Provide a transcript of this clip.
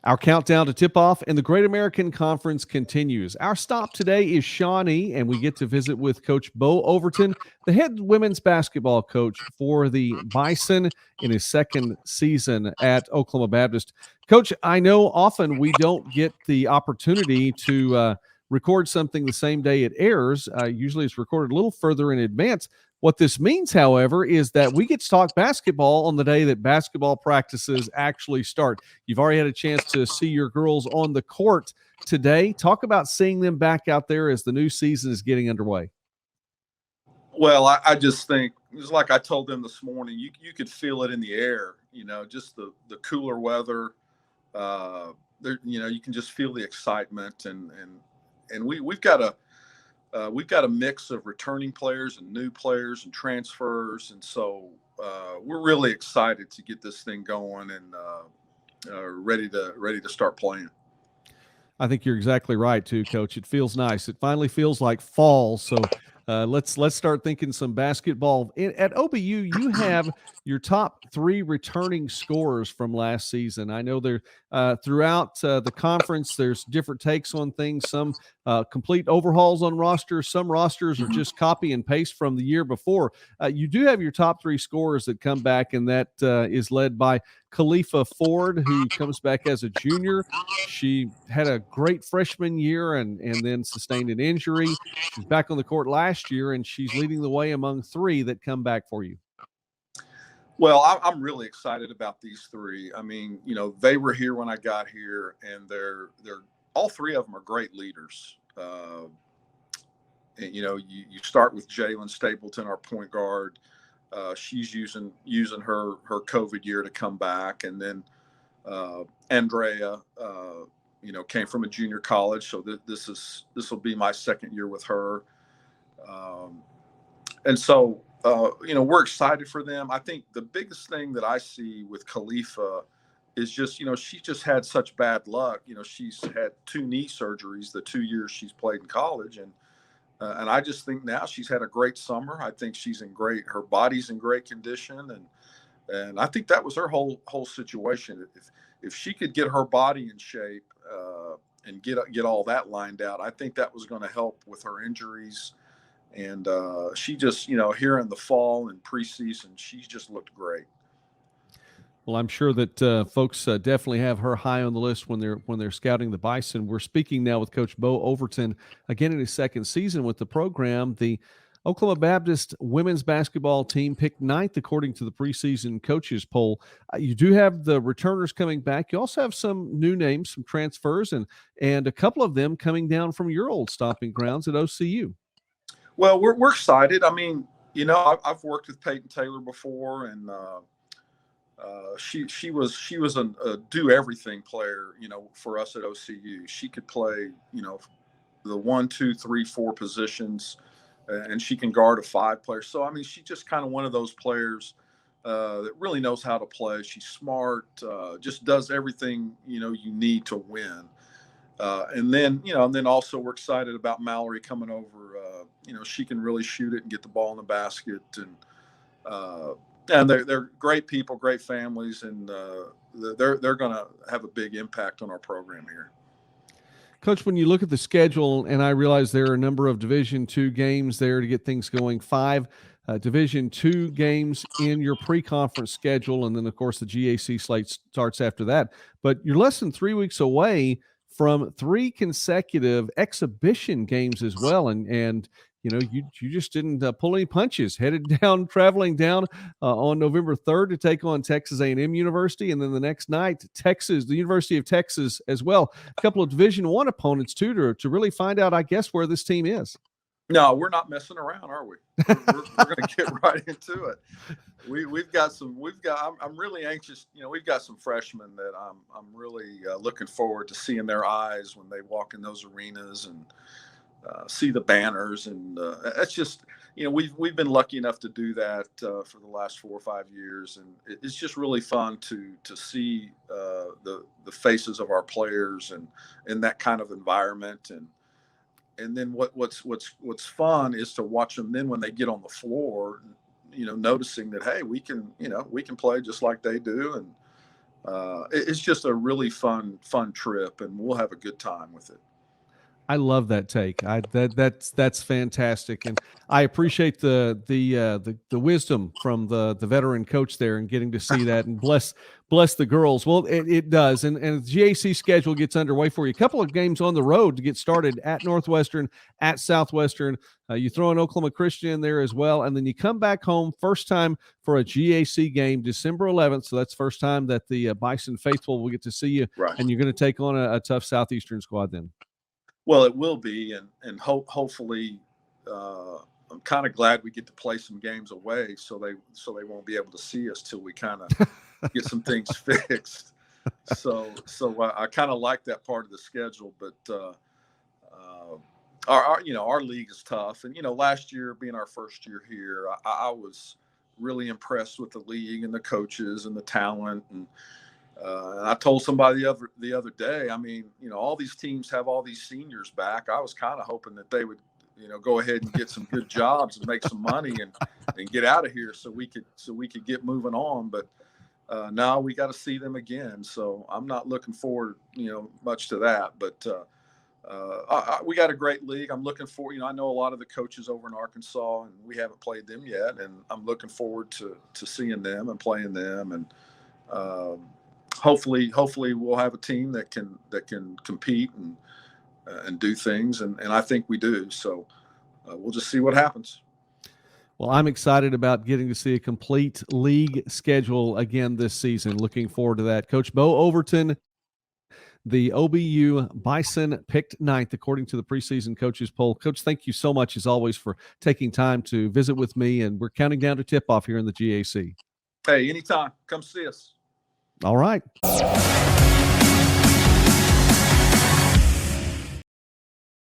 Our countdown to tip-off and the Great American Conference continues. Our stop today is Shawnee, and we get to visit with Coach Bo Overton, the head women's basketball coach for the Bison in his second season at Oklahoma Baptist. Coach, I know often we don't get the opportunity to record something the same day it airs. Usually it's recorded a little further in advance. What this means, however, is that we get to talk basketball on the day that basketball practices actually start. You've already had a chance to see your girls on the court today. Talk about seeing them back out there as the new season is getting underway. Well, I just think it was like I told them this morning. You could feel it in the air. Just the cooler weather. There, you can just feel the excitement, and we've got a mix of returning players and new players and transfers, and so we're really excited to get this thing going and ready to start playing. I think you're exactly right, too, Coach. It feels nice. It finally feels like fall. So let's start thinking some basketball. At OBU, you have your top three returning scorers from last season. I know there throughout the conference, there's different takes on things. Some complete overhauls on rosters. Some rosters are just copy and paste from the year before. You do have your top three scorers that come back, and that is led by Khalifa Ford, who comes back as a junior. She had a great freshman year and then sustained an injury. She's back on the court last year, and she's leading the way among three that come back for you. Well, I'm really excited about these three. I mean, they were here when I got here, and they're all three of them are great leaders. And you start with Jalen Stapleton, our point guard. She's using her COVID year to come back, and then Andrea, came from a junior college, so this will be my second year with her, and so we're excited for them. I think the biggest thing that I see with Khalifa is just she just had such bad luck. She's had 2 knee surgeries the 2 years she's played in college, and I just think now she's had a great summer. I think her body's in great condition, and I think that was her whole situation. If she could get her body in shape and get all that lined out, I think that was going to help with her injuries. And she just, here in the fall and preseason, she's just looked great. Well, I'm sure that folks definitely have her high on the list when they're scouting the Bison. We're speaking now with Coach Bo Overton, again in his second season with the program. The Oklahoma Baptist women's basketball team picked 9th according to the preseason coaches poll. You do have the returners coming back. You also have some new names, some transfers, and a couple of them coming down from your old stomping grounds at OCU. Well, we're excited. I mean, I've worked with Peyton Taylor before, and she was a do everything player, for us at OCU. She could play, the 1, 2, 3, 4 positions, and she can guard a 5 player. So, I mean, she's just kind of one of those players that really knows how to play. She's smart, just does everything, you need to win. And then also we're excited about Mallory coming over. She can really shoot it and get the ball in the basket, and they're great people, great families, and they're going to have a big impact on our program here. Coach, when you look at the schedule, and I realize there are a number of Division II games there to get things going, 5 Division II games in your pre-conference schedule, and then, of course, the GAC slate starts after that. But you're less than 3 weeks away from 3 consecutive exhibition games as well, and you just didn't pull any punches. Traveling down on November 3rd to take on Texas A&M University, and then the next night, the University of Texas as well. A couple of Division I opponents too to really find out, I guess, where this team is. No, we're not messing around, are we? We're going to get right into it. I'm really anxious. We've got some freshmen that I'm really looking forward to seeing their eyes when they walk in those arenas and see the banners, and that's just we've been lucky enough to do that for the last 4 or 5 years, and it's just really fun to see the faces of our players and in that kind of environment, and then what's fun is to watch them then when they get on the floor, noticing that, hey, we can play just like they do, it's just a really fun trip, and we'll have a good time with it. I love that take. That's fantastic, and I appreciate the wisdom from the veteran coach there, and getting to see that, and bless the girls. Well, it does, and the GAC schedule gets underway for you. A couple of games on the road to get started at Northwestern, at Southwestern. You throw an Oklahoma Christian in there as well, and then you come back home first time for a GAC game, December 11th. So that's first time that the Bison faithful will get to see you, Right. And you're going to take on a tough Southeastern squad then. Well, it will be, and hopefully, I'm kind of glad we get to play some games away, so they won't be able to see us till we kind of get some things fixed. So I kind of like that part of the schedule, but our league is tough, and last year being our first year here, I was really impressed with the league and the coaches and the talent. And I told somebody the other day, I mean, all these teams have all these seniors back. I was kind of hoping that they would, go ahead and get some good jobs and make some money and get out of here so we could get moving on. But now we got to see them again. So I'm not looking forward, much to that. But we got a great league. I'm looking for, I know a lot of the coaches over in Arkansas, and we haven't played them yet. And I'm looking forward to seeing them and playing them. And hopefully we'll have a team that can compete and do things, and I think we do. So we'll just see what happens. Well, I'm excited about getting to see a complete league schedule again this season. Looking forward to that. Coach Bo Overton, the OBU Bison picked 9th according to the preseason coaches poll. Coach, thank you so much as always for taking time to visit with me, and we're counting down to tip off here in the GAC. Hey, anytime, come see us. All right.